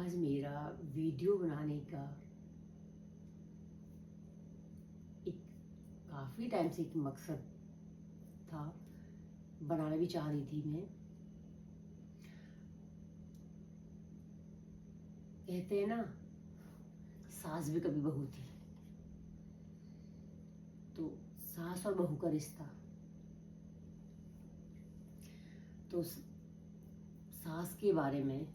आज मेरा वीडियो बनाने का एक काफ़ी टाइम से एक मकसद था। बनाना भी चाह रही थी मैं। कहते हैं ना, सास भी कभी बहू थी। तो सास और बहू का रिश्ता, तो सास के बारे में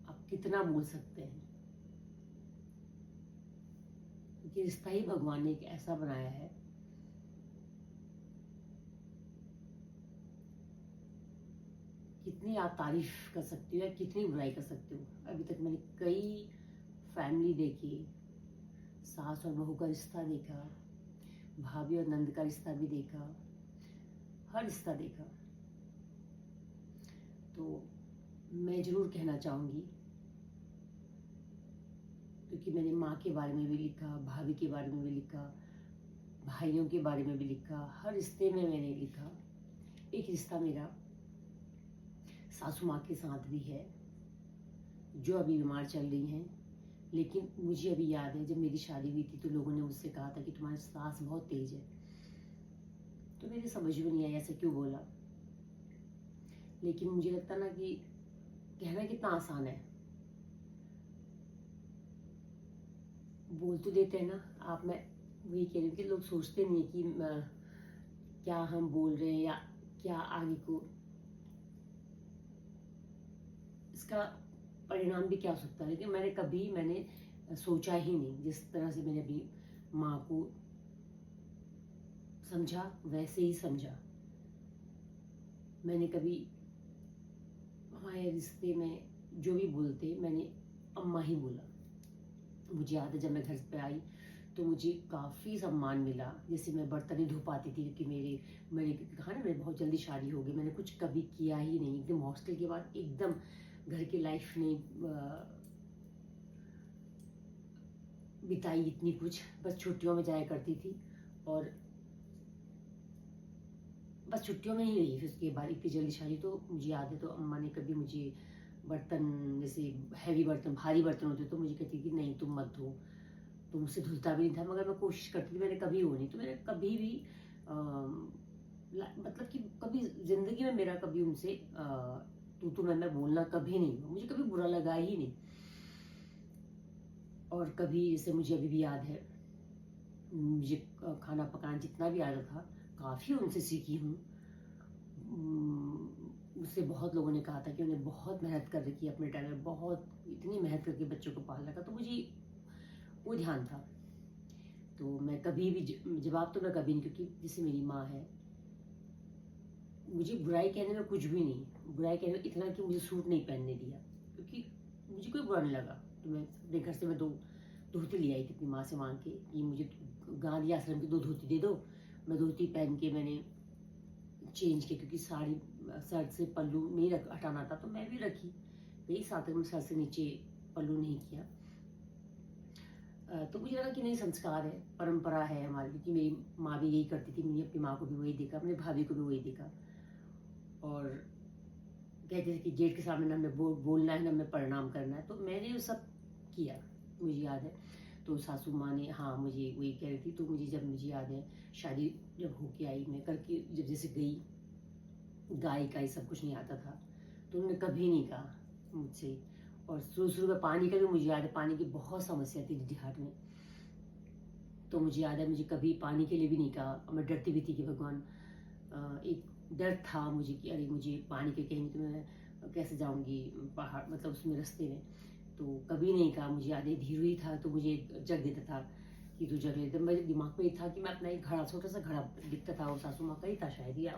आप कितना बोल सकते हैं, क्योंकि रिश्ता ही भगवान ने एक ऐसा बनाया है कितनी आप तारीफ कर सकते हो या कितनी बुराई कर सकते हो। अभी तक मैंने कई फैमिली देखी, सास और बहू का रिश्ता देखा, भाभी और नंद का रिश्ता भी देखा, हर रिश्ता देखा। तो मैं जरूर कहना चाहूंगी, क्योंकि मैंने माँ के बारे में भी लिखा, भाभी के बारे में भी लिखा, भाइयों के बारे में भी लिखा, हर रिश्ते में मैंने लिखा। एक रिश्ता मेरा सासू माँ के साथ भी है, जो अभी बीमार चल रही हैं। लेकिन मुझे अभी याद है, जब मेरी शादी हुई थी तो लोगों ने मुझसे कहा था कि तुम्हारी सास बहुत तेज है। तो मेरी समझ में नहीं आया ऐसे क्यों बोला। लेकिन मुझे लगता ना कि कहना कितना आसान है, बोल तो देते हैं ना आप। मैं वही कह रही हूँ कि लोग सोचते नहीं कि क्या हम बोल रहे हैं या क्या आगे को इसका परिणाम भी क्या हो सकता है। लेकिन मैंने सोचा ही नहीं। जिस तरह से मैंने अभी माँ को समझा वैसे ही समझा। मैंने कभी हमारे रिश्ते में जो भी बोलते मैंने अम्मा ही बोला। मुझे याद है, जब मैं घर पे आई तो मुझे काफ़ी सम्मान मिला। जैसे मैं बर्तन ही धो पाती थी, क्योंकि मेरे कहा ना, मेरी बहुत जल्दी शादी हो गई। मैंने कुछ कभी किया ही नहीं। एकदम हॉस्टल के बाद एकदम घर की लाइफ नहीं बिताई इतनी कुछ। बस छुट्टियों में जाया करती थी और बस छुट्टियों में ही रही। फिर उसके बाद इतनी जल्दी शादी। तो मुझे याद है, तो अम्मा ने कभी मुझे बर्तन, जैसे हैवी बर्तन, भारी बर्तन होते तो मुझे कहती थी नहीं तुम मत धो। तो मुझसे धुलता भी नहीं था, मगर मैं कोशिश करती थी। मैंने कभी हो नहीं। तो मैंने कभी भी मतलब कि कभी जिंदगी में मेरा कभी उनसे तू मैं बोलना कभी नहीं हुआ। मुझे कभी बुरा लगा ही नहीं। और कभी, जैसे मुझे अभी भी याद है, मुझे खाना पकाना जितना भी आता था काफ़ी उनसे सीखी हूँ। मुझसे बहुत लोगों ने कहा था कि उन्हें बहुत मेहनत कर रखी है अपने टाइम में, बहुत इतनी मेहनत करके बच्चों को पाल रखा। तो मुझे वो ध्यान था। तो मैं कभी भी जवाब तो मैं कभी नहीं, क्योंकि जैसे मेरी माँ है, मुझे बुराई कहने में कुछ भी नहीं। बुराई कहने में इतना कि मुझे सूट नहीं पहनने दिया, क्योंकि मुझे कोई बुरा नहीं लगा। तो मैं अपने घर से मैं 2 धोती ले आई थी अपनी माँ से मांग के कि मुझे गांधी आश्रम की 2 धोती दे दो। मैं धोती पहन के मैंने चेंज किया, क्योंकि साड़ी सर से पल्लू नहीं हटाना था। तो मैं भी रखी गई साथ में, सर से नीचे पल्लू नहीं किया। तो मुझे लगा कि नहीं, संस्कार है, परंपरा है हमारी, क्योंकि मेरी माँ भी यही करती थी। मैंने अपनी माँ को भी वही देखा, अपने भाभी को भी वही देखा। और कहते थे कि गेट के सामने ना हमें बोलना है, ना हमें प्रणाम करना है। तो मैंने वो सब किया, मुझे याद है। तो सासू माँ ने, हाँ, मुझे वही कह रही थी। तो मुझे याद है, शादी जब होके आई, मैं करके जब जैसे गई, गाय का ही सब कुछ नहीं आता था, तो उन्होंने कभी नहीं कहा मुझसे। और शुरू में पानी का भी मुझे याद है, पानी की बहुत समस्या थी दीदीहाट में। तो मुझे याद है, मुझे कभी पानी के लिए भी नहीं कहा। मैं डरती भी थी कि भगवान, एक डर था मुझे कि अरे मुझे पानी के कहेंगे तो मैं कैसे जाऊंगी पहाड़, मतलब उसमें रास्ते में। तो कभी नहीं कहा। मुझे याद है, धीरू ही था तो मुझे जग देता था कि तू जग ले। तो मेरे दिमाग में ये था कि मैं अपना एक घड़ा, छोटा सा घड़ा दिखता था, वो सासू माँ का ही था शायद, या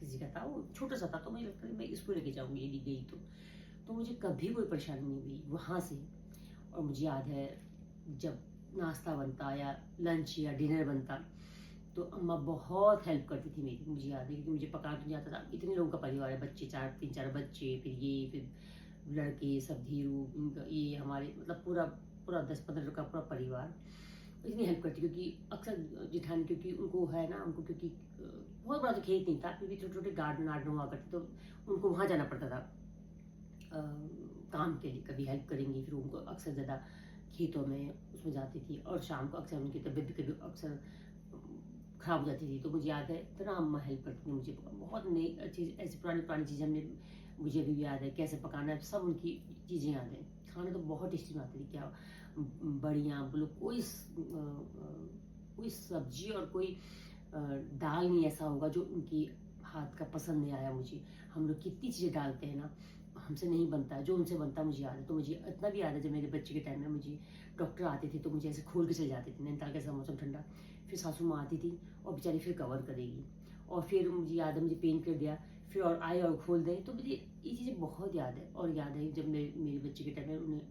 किसी का था, वो छोटा सा था। तो मुझे लगता था मैं इसको लेके जाऊंगी यदि गई तो मुझे कभी कोई परेशानी नहीं हुई वहाँ से। और मुझे याद है, जब नाश्ता बनता या लंच या डिनर बनता, तो अम्मा बहुत हेल्प करती थी मेरी। मुझे याद है, क्योंकि मुझे पकाना तो नहीं आता था। इतने लोगों का परिवार है, बच्चे 3-4 बच्चे, फिर लड़के सब, धीरू, ये हमारे मतलब पूरा पूरा 10-15 लोग का पूरा परिवार। इतनी हेल्प करती, क्योंकि अक्सर जिठानी, क्योंकि उनको है ना, उनको क्योंकि बहुत बड़ा तो खेत नहीं था, फिर भी छोटे छोटे गार्डन वार्डन हुआ करते, तो उनको वहाँ जाना पड़ता था काम के लिए कभी हेल्प करेंगी, फिर उनको अक्सर ज़्यादा खेतों में उसमें जाती थी, और शाम को अक्सर उनकी तबीयत भी कभी अक्सर ख़राब हो जाती थी। तो मुझे याद है इतना अम्मा हेल्प करती थी मुझे, बहुत नई चीज़, ऐसी पुरानी पुरानी चीज़ें हमने, मुझे अभी भी याद है कैसे पकाना है, सब उनकी चीज़ें याद है। खाना तो बहुत टेस्टी बनाती थी, क्या बढ़िया बोलो, कोई सब्जी और कोई दाल नहीं ऐसा होगा जो उनकी हाथ का पसंद नहीं आया मुझे। हम लोग कितनी चीज़ें डालते हैं ना, हमसे नहीं बनता है, जो उनसे बनता है मुझे याद है। तो मुझे इतना भी याद है, जब मेरे बच्चे के टाइम में मुझे डॉक्टर आते थे तो मुझे ऐसे खोल के चले जाते थे, नैनीताल कैसा मौसम ठंडा, फिर सासू माँ आती थी और बेचारी फिर कवर करेगी, और फिर मुझे याद है मुझे पेन कर दिया, फिर और आए और खोल दें, तो मुझे ये चीज़ें बहुत याद है। और याद है जब मेरे बच्चे के टाइम में उन्हें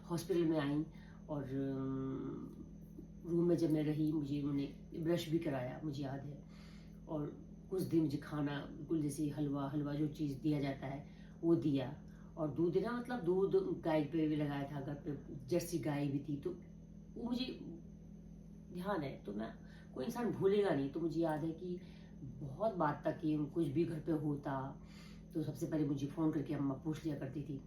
हॉस्पिटल में आई, और रूम में जब मैं रही, मुझे उन्होंने ब्रश भी कराया मुझे याद है, और कुछ दिन मुझे खाना बिल्कुल जैसे हलवा हलवा जो चीज़ दिया जाता है वो दिया, और दूध देना मतलब दूध गाय पे भी लगाया था, घर पे जर्सी गाय भी थी, तो वो मुझे ध्यान है। तो मैं, कोई इंसान भूलेगा नहीं। तो मुझे याद है कि बहुत बात तक कि कुछ भी घर पे होता तो सबसे पहले मुझे फ़ोन करके अम्मा पूछ लिया करती थी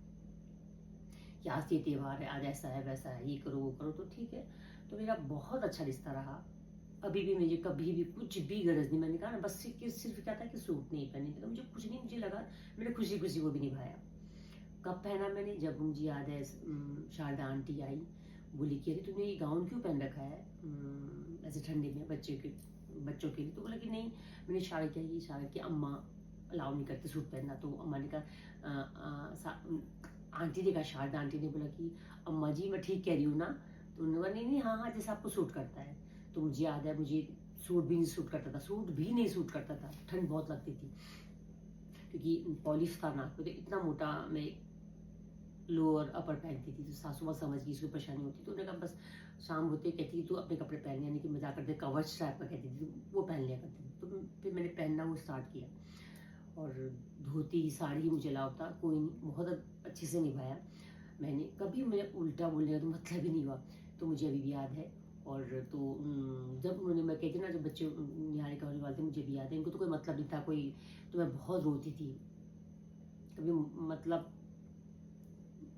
कि आज ये त्यौहार है, आज ऐसा है वैसा है, ये करो वो करो, तो ठीक है। तो मेरा बहुत अच्छा रिश्ता रहा। अभी भी मुझे कभी भी कुछ भी गरज नहीं, मैंने कहा ना, बस सिर्फ क्या था कि सूट नहीं पहनी थी, तो मुझे कुछ नहीं, मुझे लगा मैंने खुशी खुशी वो भी निभाया। कब पहना मैंने, जब मुझे याद है शारदा आंटी आई, बोली कि अरे तुमने ये गाउन क्यों पहन रखा है ऐसे ठंडे में बच्चों के लिए। तो बोला कि नहीं, मैंने इशारा किया, ये इशारा किया, अम्मा अलाउ नहीं करते सूट पहनना। तो अम्मा ने कहा, आंटी ने कहा, शारदा आंटी ने बोला कि अम्मा जी मैं ठीक कह रही हूँ ना। तो उन्होंने बोला नहीं नहीं, हाँ हाँ, जैसे आपको सूट करता है। तो मुझे याद है मुझे सूट भी नहीं सूट करता था, सूट भी नहीं सूट करता था, ठंड बहुत लगती थी, क्योंकि पॉलिश था नाक पे, तो इतना मोटा मैं लोअर अपर पहनती थी। तो सासू माँ समझ गई इसको परेशानी होती, तो उन्होंने कहा बस शाम होते कहती थी तो अपने कपड़े पहन, यानी कि मजाक करते कवच टाइप का कहती थी, तो वो पहन लिया करती थी। तो फिर मैंने पहनना वो स्टार्ट किया, और धोती साड़ी मुझे अलाउ था, कोई नहीं, बहुत अच्छे से निभाया मैंने, कभी मेरे उल्टा बोलने का तो मतलब ही नहीं हुआ। तो मुझे अभी भी याद है। और तो जब उन्होंने, मैं कहती ना, जब बच्चे निहारिका होने वाले थे, मुझे भी याद है, इनको तो कोई मतलब नहीं था कोई, तो मैं बहुत रोती थी, कभी मतलब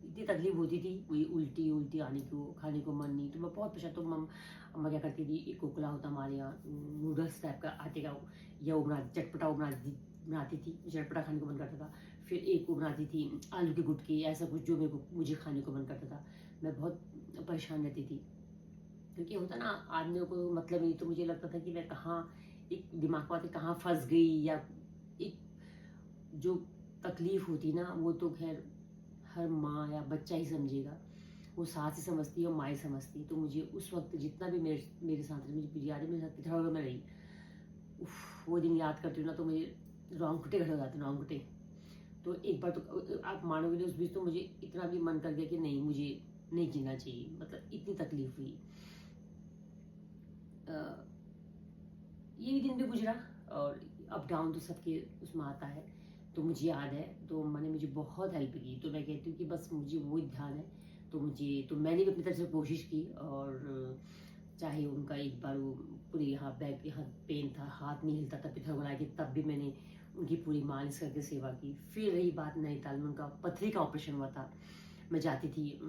इतनी तकलीफ होती थी, वही उल्टी उल्टी आने को, खाने को मन नहीं, तो मैं बहुत परेशान। तो अम्मा क्या करती थी, एक कोकला होता हमारे यहाँ नूडल्स टाइप का आटे का, या वो बनाती, चटपटा वो बनाती थी, चटपटा खाने को मन करता था। फिर एक वो बनाती थी आलू के गुटके, ऐसा कुछ जो मुझे खाने को मन करता था। मैं बहुत परेशान रहती थी, क्योंकि होता ना आदमियों को मतलब नहीं, तो मुझे लगता था कि मैं कहाँ, एक दिमाग में आते कहाँ फंस गई, या एक जो तकलीफ होती ना, वो तो खैर हर माँ या बच्चा ही समझेगा, वो सास ही समझती है और माँ ही समझती है। तो मुझे उस वक्त जितना भी मेरे साथ रही, मुझे याद है मेरे साथ पिथौरागढ़ में रही, वो दिन याद करती हूँ ना तो मुझे रोंगटे खड़े हो जाते, रोंगटे। तो एक बार तो आप मानोगे नहीं, उस बीच तो मुझे इतना भी मन कर गया कि नहीं, मुझे नहीं जीना चाहिए, मतलब इतनी तकलीफ हुई। ये भी दिन भी गुजरा, और अप डाउन तो सबके उसमें आता है। तो मुझे याद है, तो मैंने मुझे बहुत हेल्प की। तो मैं कहती हूँ कि बस मुझे वो ध्यान है, तो मैंने भी अपनी तरफ से कोशिश की। और चाहे उनका एक बार वो पूरी यहाँ बैक, यहाँ पेन था, हाथ नहीं हिलता था, पिथौरागढ़ आई थी, तब भी मैंने उनकी पूरी मालिश करके सेवा की। फिर रही बात नैनीताल में, उनका पथरी का ऑपरेशन हुआ था, मैं जाती थी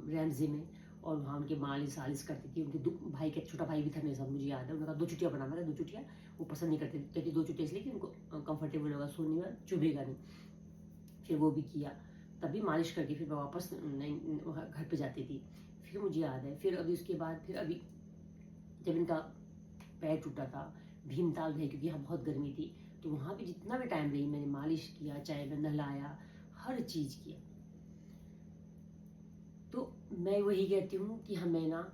रैमजे में, और वहाँ उनके मालिश आलिश करती थी। उनके भाई का छोटा भाई भी था मेरे साथ, मुझे याद है। उन्होंने कहा 2 चुटिया बनाना था, 2 चुटिया, वो पसंद नहीं करते, कहती 2 चुटिया इसलिए कि उनको कंफर्टेबल होगा, सोने में चुभेगा नहीं। फिर वो भी किया, तभी मालिश करके फिर मैं वापस घर पे जाती थी। फिर मुझे याद है, फिर अभी उसके बाद, फिर अभी जब इनका पैर टूटा था, भीमताल गए, क्योंकि यहाँ बहुत गर्मी थी, तो वहाँ भी जितना भी टाइम रही, मैंने मालिश किया, चाय में नहलाया, हर चीज़ किया। तो मैं वही कहती हूँ कि हमें ना,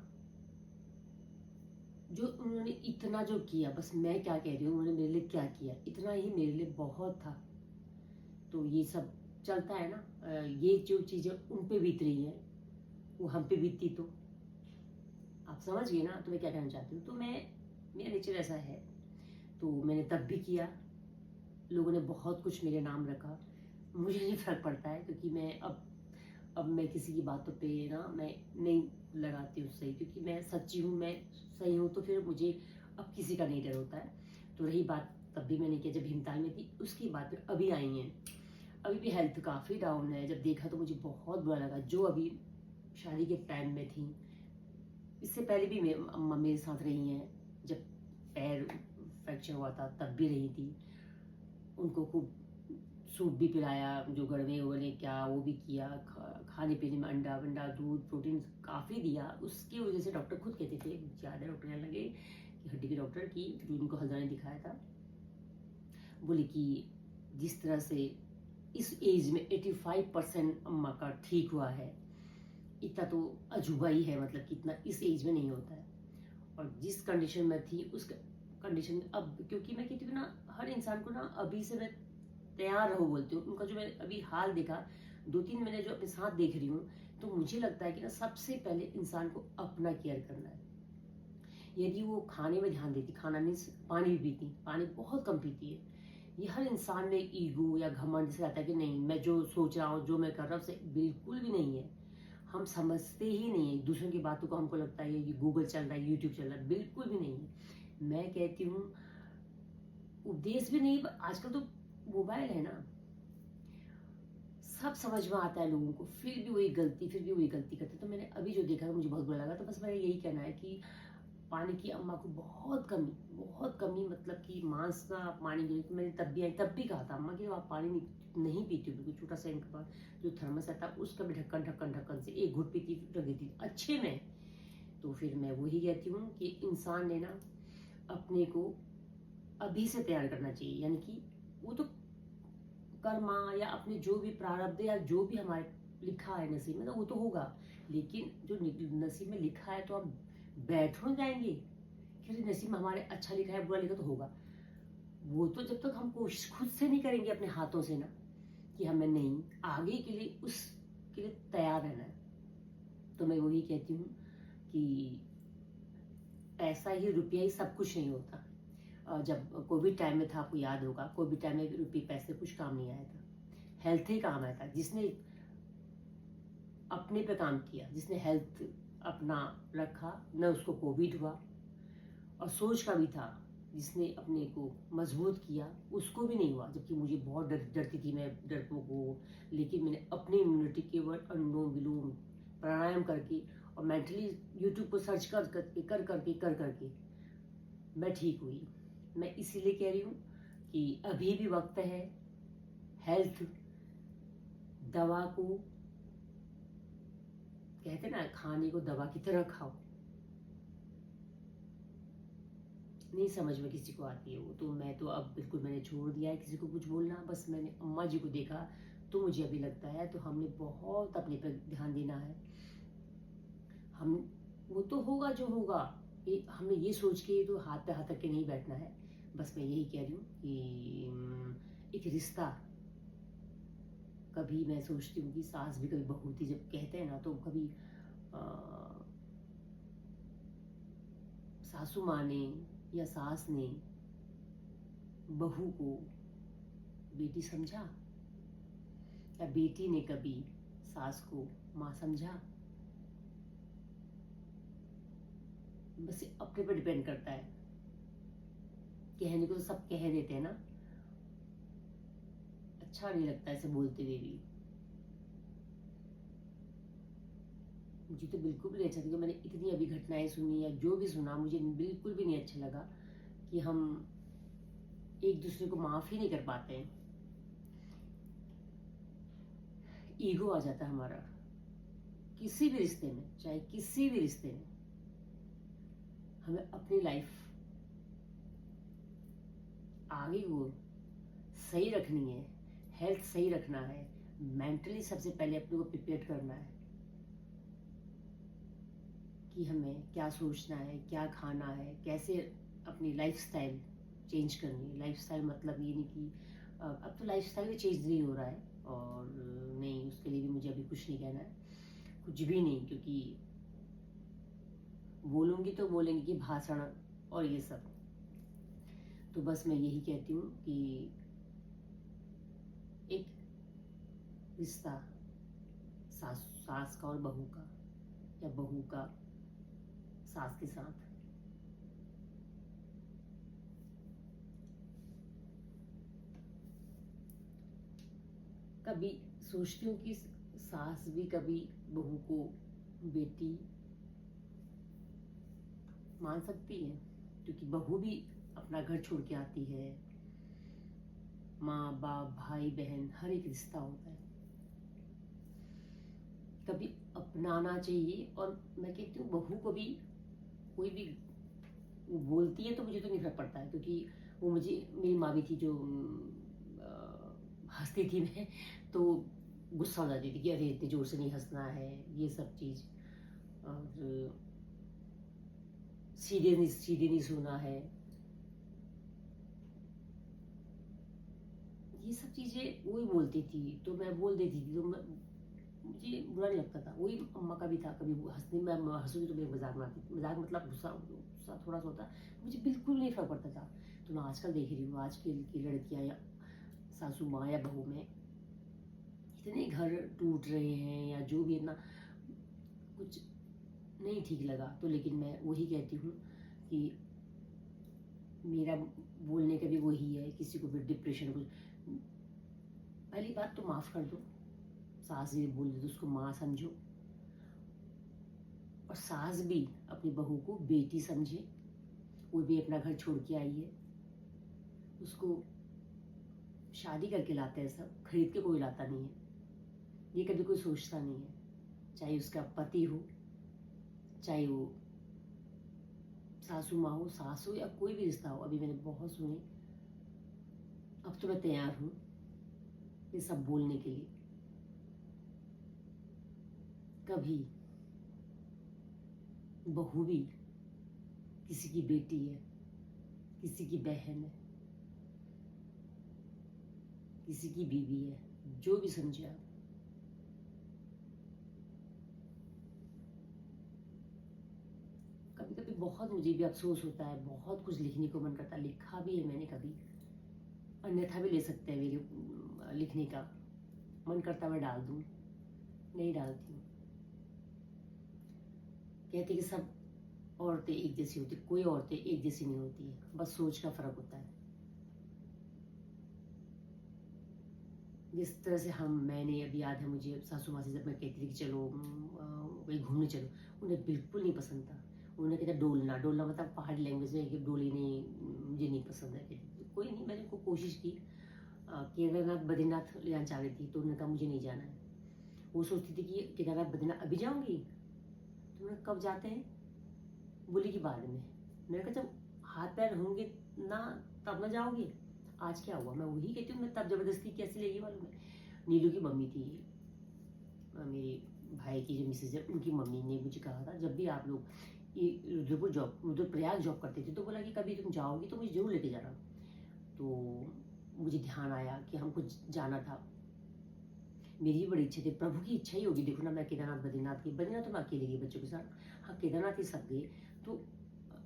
जो उन्होंने इतना जो किया, बस मैं क्या कह रही हूँ, उन्होंने मेरे लिए क्या किया, इतना ही मेरे लिए बहुत था। तो ये सब चलता है ना, ये जो चीज़ें उन पे बीत रही हैं, वो हम पे बीतती तो आप समझ गए ना, तो मैं क्या कहना चाहती हूँ। तो मेरा नेचर ऐसा है, तो मैंने तब भी किया, लोगों ने बहुत कुछ मेरे नाम रखा, मुझे नहीं फर्क पड़ता है, क्योंकि मैं अब मैं किसी की बातों पे ना मैं नहीं लगाती हूँ सही, क्योंकि मैं सच्ची हूँ, मैं सही हूँ, तो फिर मुझे अब किसी का नहीं डर होता है। तो रही बात, तब भी मैंने किया जब भीमताल में थी, उसकी बात फिर अभी आई है। अभी भी हेल्थ काफ़ी डाउन है। जब देखा तो मुझे बहुत बुरा लगा। जो अभी शादी के टाइम में थी, इससे पहले भी अम्मा मेरे साथ रही हैं। जब पैर फ्रैक्चर हुआ था तब भी रही थी। उनको खूब सूप भी पिलाया, जो गड़वे वगड़े क्या वो भी किया, खाने पीने में अंडा वंडा दूध प्रोटीन काफ़ी दिया। उसकी वजह से डॉक्टर खुद कहते थे, ज़्यादा डॉक्टर कहने लगे कि हड्डी के डॉक्टर की, जो उनको हल्द्वानी दिखाया था, बोले कि जिस तरह से इस एज में 85% अम्मा का ठीक हुआ है, इतना तो अजूबा ही है, मतलब कि इतना इस एज में नहीं होता है। और जिस कंडीशन में थी उस कंडीशन में अब, क्योंकि मैं कहती हूँ ना, हर इंसान को ना अभी से मैं तैयार रहो बोलती हूँ। उनका जो मैं अभी हाल देखा, 2-3 महीने जो अपने साथ देख रही हूँ, तो मुझे लगता है कि ना सबसे पहले इंसान को अपना केयर करना है। यदि वो खाने में ध्यान देती, खाना मीन्स पानी भी पीती, पानी बहुत कम पीती है। ये हर इंसान में ईगो या घमंड से आता है कि नहीं, मैं जो सोच रहा हूँ, जो मैं कर रहा हूँ, बिल्कुल भी नहीं है। हम समझते ही नहीं है दूसरों की बातों को। हमको लगता है ये गूगल चल रहा है, यूट्यूब चल रहा है, बिल्कुल भी नहीं है। मैं कहती हूँ उपदेश भी नहीं, आजकल तो मोबाइल है ना, सब समझ में आता है लोगों को, फिर भी वही गलती करते। तो मैंने अभी जो देखा मुझे बहुत बुरा लगा। तो बस मेरा यही कहना है कि पानी की अम्मा को बहुत कमी, मतलब कि मांस का पानी गिरे। तो मैंने तब भी कहा था अम्मा कि आप पानी नहीं पीती हो, बिल्कुल छोटा सा इनके पास जो थर्मस आता उसका भी ढक्कन से एक घुट पीती, रख देती अच्छे में। तो फिर मैं वही कहती हूँ कि इंसान ने ना अपने को अभी से तैयार करना चाहिए। यानी कि वो तो कर्मा या अपने जो भी प्रारब्ध या जो भी हमारे लिखा है नसीब में, तो वो तो होगा। लेकिन जो नसीब में लिखा है, तो हम बैठो जाएंगे कि नसीब में हमारे अच्छा लिखा है, बुरा लिखा तो होगा। वो तो जब तक हम कोशिश खुद से नहीं करेंगे अपने हाथों से ना, कि हमें नहीं आगे के लिए उसके लिए तैयार रहना है। तो मैं वही कहती हूँ कि पैसा ही रुपया ही सब कुछ नहीं होता। जब कोविड टाइम में था, आपको याद होगा, कोविड टाइम में रुपये पैसे कुछ काम नहीं आया था, हेल्थ ही काम आया था। जिसने अपने पे काम किया, जिसने हेल्थ अपना रखा, न उसको कोविड हुआ। और सोच का भी था, जिसने अपने को मजबूत किया, उसको भी नहीं हुआ। जबकि मुझे बहुत डरती थी मैं, डरपोक हो, लेकिन मैंने अपनी इम्यूनिटी केवल अनुलोम विलोम प्राणायाम करके और मेंटली यूट्यूब पर सर्च कर करके मैं ठीक हुई। मैं इसीलिए कह रही हूँ कि अभी भी वक्त है। हेल्थ दवा को, कहते ना, खाने को दवा की तरह खाओ। नहीं समझ में किसी को आती है वो तो, मैं तो अब बिल्कुल मैंने छोड़ दिया है किसी को कुछ बोलना। बस मैंने अम्मा जी को देखा तो मुझे अभी लगता है, तो हमने बहुत अपने पर ध्यान देना है। हम, वो तो होगा जो होगा, हमने ये सोच के तो हाथ पे हाथ रख के नहीं बैठना है। बस मैं यही कह रही हूँ कि एक रिश्ता, कभी मैं सोचती हूँ कि सास भी कभी बहू थी, जब कहते हैं ना, तो कभी सासू माँ ने या सास ने बहू को बेटी समझा, या बेटी ने कभी सास को माँ समझा? बस अपने पर डिपेंड करता है। कहने को तो सब कह देते हैं ना, अच्छा नहीं लगता ऐसे बोलते हुए भी। मुझे तो बिल्कुल भी नहीं अच्छा लगा। मैंने इतनी अभी घटनाएं सुनी या जो भी सुना, मुझे बिल्कुल भी नहीं अच्छा लगा कि हम एक दूसरे को माफ ही नहीं कर पाते हैं। ईगो आ जाता है हमारा किसी भी रिश्ते में, चाहे किसी भी रिश्ते में। हमें अपनी लाइफ आगे वो सही रखनी है, हेल्थ सही रखना है, मेंटली सबसे पहले अपने को प्रिपेयर करना है कि हमें क्या सोचना है, क्या खाना है, कैसे अपनी लाइफस्टाइल चेंज करनी है। लाइफस्टाइल मतलब ये नहीं कि अब तो लाइफस्टाइल भी चेंज नहीं हो रहा है, और नहीं, उसके लिए भी मुझे अभी कुछ नहीं कहना है, कुछ भी नहीं। क्योंकि बोलूँगी तो बोलेंगे कि भाषण और ये सब। तो बस मैं यही कहती हूँ कि एक रिश्ता सास का और बहू का, या बहू का सास के साथ, कभी सोचती हूँ कि सास भी कभी बहू को बेटी मान सकती है, क्योंकि बहू भी अपना घर छोड़ के आती है। माँ बाप भाई बहन हर एक रिश्ता होता है, कभी अपनाना चाहिए। और मैं कहती हूँ बहू को भी कोई भी वो बोलती है तो मुझे तो नहीं फर्क पड़ता है, क्योंकि वो मुझे, मेरी माँ भी थी जो हंसती थी मैं तो गुस्सा हो जाती थी कि अरे इतनी जोर से नहीं हंसना है, ये सब चीज़। और सीधे नहीं सोना है, ये सब चीज़ें वही बोलती थी तो मैं बोल देती थी, तो मुझे बुरा नहीं लगता था। वही अम्मा का भी था, कभी हंसने में हंसूंगी तो मेरे मजाक बनाती थी, मजाक मतलब गुस्सा गुस्सा थोड़ा सा होता, मुझे बिल्कुल नहीं फर्क पड़ता था। तो मैं आजकल देख रही हूँ आज की लड़कियाँ या सासू माँ या बहू में इतने घर टूट रहे हैं या जो भी, इतना कुछ नहीं ठीक लगा। तो लेकिन मैं वही कहती हूँ कि मेरा बोलने का भी वही है, किसी को भी डिप्रेशन कुछ, पहली बात तो माफ़ कर दो, सास भी बोल दे तो उसको माँ समझो, और सास भी अपनी बहू को बेटी समझे। वो भी अपना घर छोड़ के आई है, उसको शादी करके लाते हैं, सब खरीद के कोई लाता नहीं है, ये कभी कोई सोचता नहीं है। चाहे उसका पति हो, चाहे वो सासू माँ हो, सास हो, या कोई भी रिश्ता हो। अभी मैंने बहुत सुने, अब तो मैं तैयार हूँ ये सब बोलने के लिए। कभी बहू भी किसी की बेटी है, किसी की बहन है, किसी की बीवी है, जो भी समझे आप। कभी कभी बहुत मुझे भी अफसोस होता है, बहुत कुछ लिखने को मन करता है, लिखा भी है मैंने कभी, अन्यथा भी ले सकते हैं मेरे लिखने का मन करता मैं डाल दूं, नहीं डालती हूँ। कहते कि सब औरतें एक जैसी होती, कोई औरतें एक जैसी नहीं होती है, बस सोच का फर्क होता है। जिस तरह से मैंने अभी याद है मुझे सासू माँ से जब मैं कहती थी कि चलो कहीं घूमने चलो, उन्हें बिल्कुल नहीं पसंद था। उन्होंने कहता डोलना, डोलना मतलब पहाड़ी लैंग्वेज में कि डोली नहीं, मुझे नहीं पसंद है। कहती कोई नहीं, मैंने उनको कोशिश की, केदारनाथ बद्रीनाथ ले जाना चाह रही थी, तो उन्होंने कहा मुझे नहीं जाना है। वो सोचती थी कि केदारनाथ बद्रीनाथ अभी जाऊंगी, तो उन्होंने कब जाते हैं, बोली कि बाद में। मैंने कहा जब हाथ पैर होंगे ना तब ना जाओगे, आज क्या हुआ। मैं वही कहती हूँ, मैं तब जबरदस्ती कैसे लेगी मालूम है। नीलू की मम्मी थी, मेरे भाई की जो मिसेज है, उनकी मम्मी ने मुझे कहा था जब भी आप लोग रुद्रपुर रुद्रप्रयाग जॉब करते थे, तो बोला कि कभी तुम जाओगी तो मुझे जरूर लेके जाना। तो मुझे ध्यान आया कि हमको जाना था, मेरी भी बड़ी इच्छा थी, प्रभु की इच्छा ही होगी। देखो ना, मैं केदारनाथ बद्रीनाथ तो मैं अकेले गई बच्चों के साथ, हाँ केदारनाथ ही सब गए। तो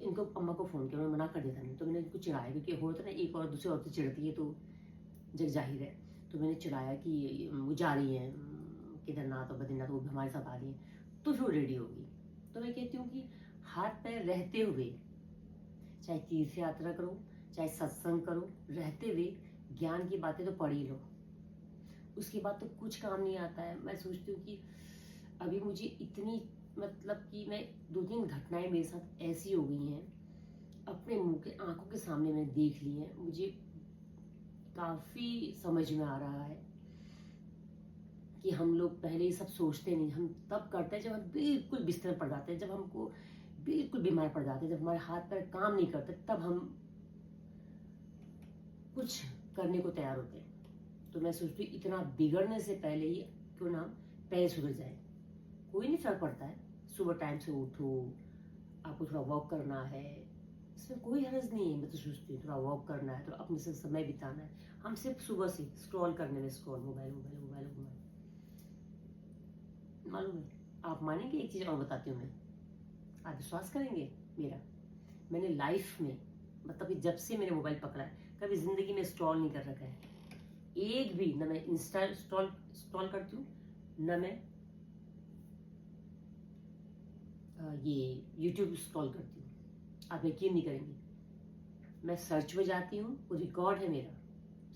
इनको अम्मा को फ़ोन किया, उन्होंने मना कर दिया था नहीं, तो मैंने इनको चिढ़ाया, क्योंकि होता ना एक और दूसरी औरतें चिढ़ती है तो जग जाहिर है। तो मैंने चिढ़ाया कि वो जा रही हैं केदारनाथ और बद्रीनाथ, वो भी हमारे साथ आ रही हैं, तो फिर रेडी होगी। तो मैं कहती हूँ कि हाथ पैर रहते हुए, चाहे तीर्थ यात्रा करो, चाहे सत्संग करो, रहते हुए ज्ञान की बातें तो पढ़ ही लो, उसके बाद तो कुछ काम नहीं आता है। मैं सोचती हूँ कि अभी मुझे इतनी, मतलब कि मैं 2-3 घटनाएं मेरे साथ ऐसी हो गई हैं, अपने मुंह के आंखों के सामने मैंने देख ली है, मुझे काफ़ी समझ में आ रहा है कि हम लोग पहले ये सब सोचते नहीं, हम तब करते हैं जब हम बिल्कुल बिस्तर पर पड़ जाते हैं, जब हमको बिल्कुल बीमार पड़ जाते हैं, जब हमारे हाथ पैर काम नहीं करते, तब हम कुछ करने को तैयार होते हैं। तो मैं सोचती हूँ इतना बिगड़ने से पहले ही क्यों ना पहले सुधर जाए। कोई नहीं फर्क पड़ता है, सुबह टाइम से उठो, आपको थोड़ा वॉक करना है, इसमें कोई हर्ज नहीं है। मैं तो सोचती हूँ थोड़ा वॉक करना है, थोड़ा अपने से समय बिताना है। हम सिर्फ सुबह से स्क्रॉल करने में, scroll mobile mobile mobile mobile, मालूम है। आप मानेंगे, एक चीज़ और बताती हूँ मैं, आप विश्वास करेंगे मेरा, मैंने लाइफ में, मतलब कि जब से मैंने मोबाइल पकड़ा है, कभी जिंदगी में स्क्रॉल नहीं कर रखा है एक भी। ना मैं इंस्टा स्क्रॉल करती हूँ, ना मैं ये यूट्यूब स्क्रॉल करती हूँ। आप यकीन नहीं करेंगे, मैं सर्च में जाती हूँ, वो रिकॉर्ड है मेरा,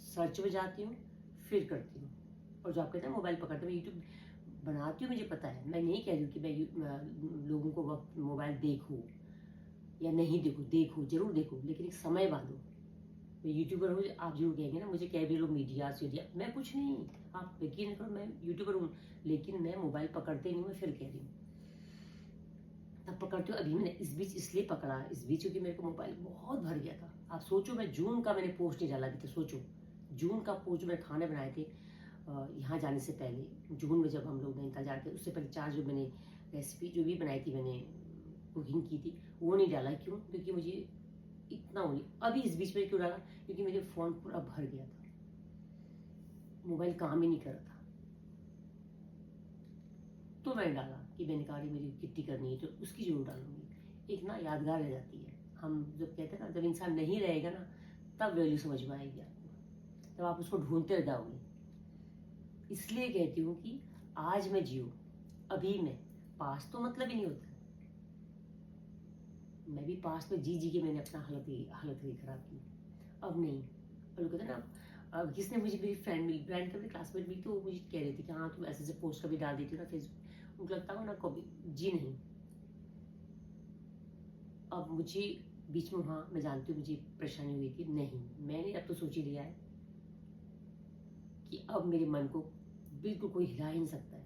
सर्च में जाती हूँ फिर करती हूँ, और जो आप कहते हैं मोबाइल पकड़ते मैं यूट्यूब बनाती हूँ, मुझे पता है, मैं नहीं कह रही हूँ कि मैं लोगों को वक्त मोबाइल देखूँ या नहीं देखूँ, देखूँ ज़रूर देखूँ, लेकिन एक समय बांधो। मैं यूट्यूबर हूँ, आप जरूर कहेंगे ना मुझे कह भी लोग मीडिया वीडिया, मैं कुछ नहीं, आप यकीन करो मैं यूट्यूबर हूँ, लेकिन मैं मोबाइल पकड़ते नहीं हूँ, मैं फिर कह रही हूँ तब पकड़ते हो। अभी मैंने इस बीच इसलिए पकड़ा, इस बीच क्योंकि मेरे को मोबाइल बहुत भर गया था। आप सोचो मैं जून का मैंने पोस्ट नहीं डाला अभी, तो सोचो जून का पोस्ट जो मैंने खाने बनाए थे यहाँ जाने से पहले, जून में जब हम लोग नैनीताल जा रहे थे उससे पहले 4 जो मैंने रेसिपी जो भी बनाई थी, मैंने कुकिंग की थी, वो नहीं डाला। क्यों? क्योंकि मुझे इतना हो नहीं। अभी इस बीच में क्यों डाला? क्योंकि मेरे फ़ोन पूरा भर गया था, मोबाइल काम ही नहीं कर रहा था, तो मैंने डाला कि मैंने कहा मेरी किट्टी करनी है तो उसकी जरूर डालूंगी। एक ना यादगार रह जाती है। हम जब कहते हैं ना जब इंसान नहीं रहेगा ना तब वैल्यू समझ में आएगी आपको, तब आप उसको ढूंढते रह जाओगे। इसलिए कहती हूँ कि आज मैं जियो, अभी में, पास तो मतलब ही नहीं होता। मैं भी पास में जी जी के मैंने अपना हालत ही खराब की। अब नहीं। और लोग कहते हैं ना, जिसने मुझे मेरी फ्रेंड मिली, फ्रेंड का क्लासमेट मिली, तो वो मुझे कह रही थी कि हाँ तुम ऐसे पोस्ट कभी डाल देती हो ना फेसबुक, उनको लगता हो ना कभी। जी नहीं। अब मुझे बीच में, हाँ मैं जानती हूँ मुझे परेशानी हुई थी, नहीं मैंने अब तो सोच ही लिया है कि अब मेरे मन को बिल्कुल कोई हिला ही नहीं सकता है।